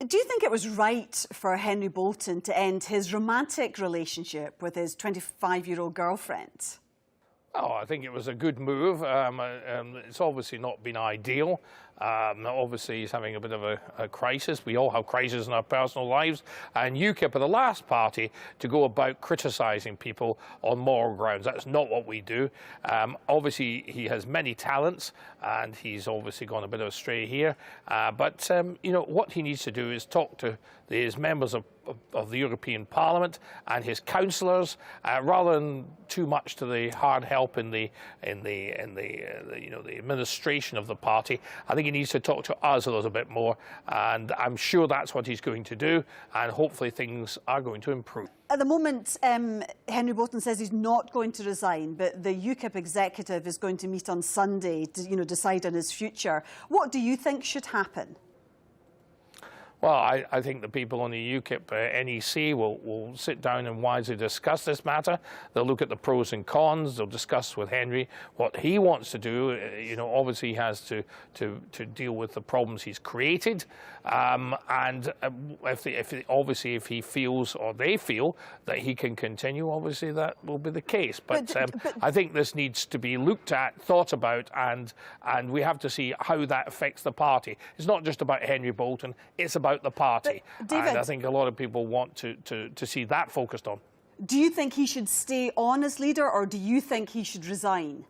Do you think it was right for Henry Bolton to end his romantic relationship with his 25-year-old girlfriend? Oh, I think it was a good move. It's obviously not been ideal. Obviously, he's having a bit of a crisis. We all have crises in our personal lives. And UKIP are the last party to go about criticising people on moral grounds. That's not what we do. Obviously, he has many talents, and he's obviously gone a bit astray here. But you know, what he needs to do is talk to his members of the European Parliament and his councillors, rather than too much to the hard help in the administration of the party. I think he needs to talk to us a little bit more, and I'm sure that's what he's going to do, and hopefully things are going to improve. At the moment, Henry Bolton says he's not going to resign, but the UKIP executive is going to meet on Sunday to, decide on his future. What do you think should happen? Well, I think the people on the UKIP NEC will sit down and wisely discuss this matter. They'll look at the pros and cons. They'll discuss with Henry what he wants to do. Obviously he has to deal with the problems he's created. If he feels, or they feel, that he can continue, obviously that will be the case. But I think this needs to be looked at, thought about, and we have to see how that affects the party. It's not just about Henry Bolton, it's about the party. David, and I think a lot of people want to see that focused on. Do you think he should stay on as leader, or do you think he should resign?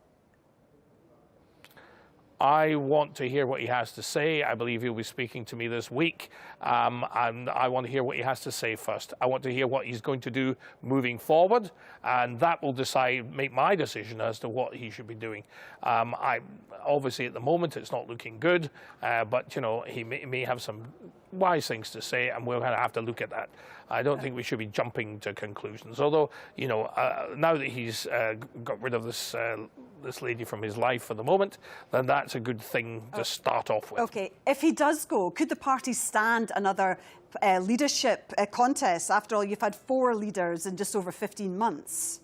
I want to hear what he has to say. I believe he'll be speaking to me this week, and I want to hear what he has to say first. I want to hear what he's going to do moving forward, and that will make my decision as to what he should be doing. Obviously, at the moment, it's not looking good, but he may have some wise things to say, and we'll have to look at that. I don't think we should be jumping to conclusions. Although, now that he's got rid of this lady from his life for the moment, then that's a good thing to start off with. Okay, if he does go, could the party stand another leadership contest? After all, you've had 4 leaders in just over 15 months.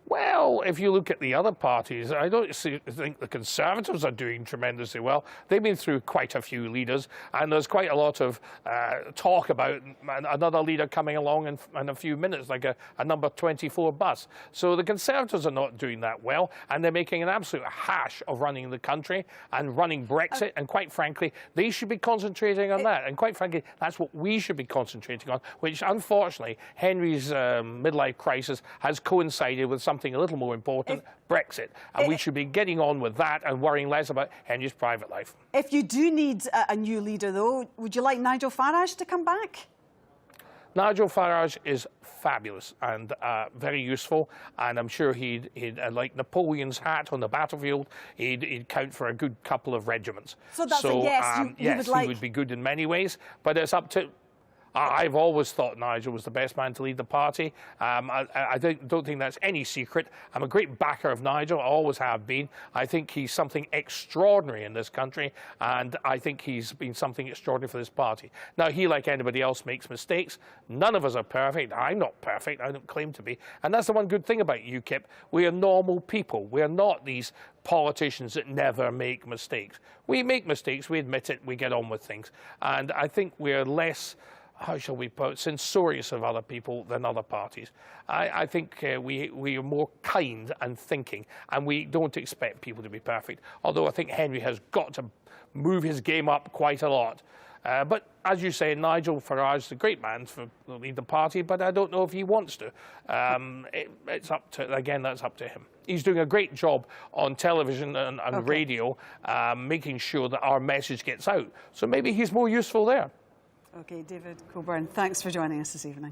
Well, if you look at the other parties, I don't think the Conservatives are doing tremendously well. They've been through quite a few leaders, and there's quite a lot of talk about another leader coming along in a few minutes, like a number 24 bus. So the Conservatives are not doing that well, and they're making an absolute hash of running the country and running Brexit, and quite frankly, they should be concentrating on that. And quite frankly, that's what we should be concentrating on, which unfortunately, Henry's midlife crisis has coincided with something a little more important, Brexit. And we should be getting on with that and worrying less about Henry's private life. If you do need a new leader, though, would you like Nigel Farage to come back? Nigel Farage is fabulous and very useful, and I'm sure he'd like Napoleon's hat on the battlefield, he'd count for a good couple of regiments. So that's a yes, yes, he would be good in many ways, but it's up to... I've always thought Nigel was the best man to lead the party. I don't think that's any secret. I'm a great backer of Nigel. I always have been. I think he's something extraordinary in this country, and I think he's been something extraordinary for this party. Now, he, like anybody else, makes mistakes. None of us are perfect. I'm not perfect. I don't claim to be. And that's the one good thing about UKIP. We are normal people. We are not these politicians that never make mistakes. We make mistakes. We admit it. We get on with things. And I think we're less... how shall we put it, censorious of other people than other parties. I think we are more kind and thinking, and we don't expect people to be perfect, although I think Henry has got to move his game up quite a lot. But as you say, Nigel Farage is a great man to lead the party, but I don't know if he wants to. It's up to, again, that's up to him. He's doing a great job on television and radio, making sure that our message gets out. So maybe he's more useful there. Okay, David Coburn, thanks for joining us this evening.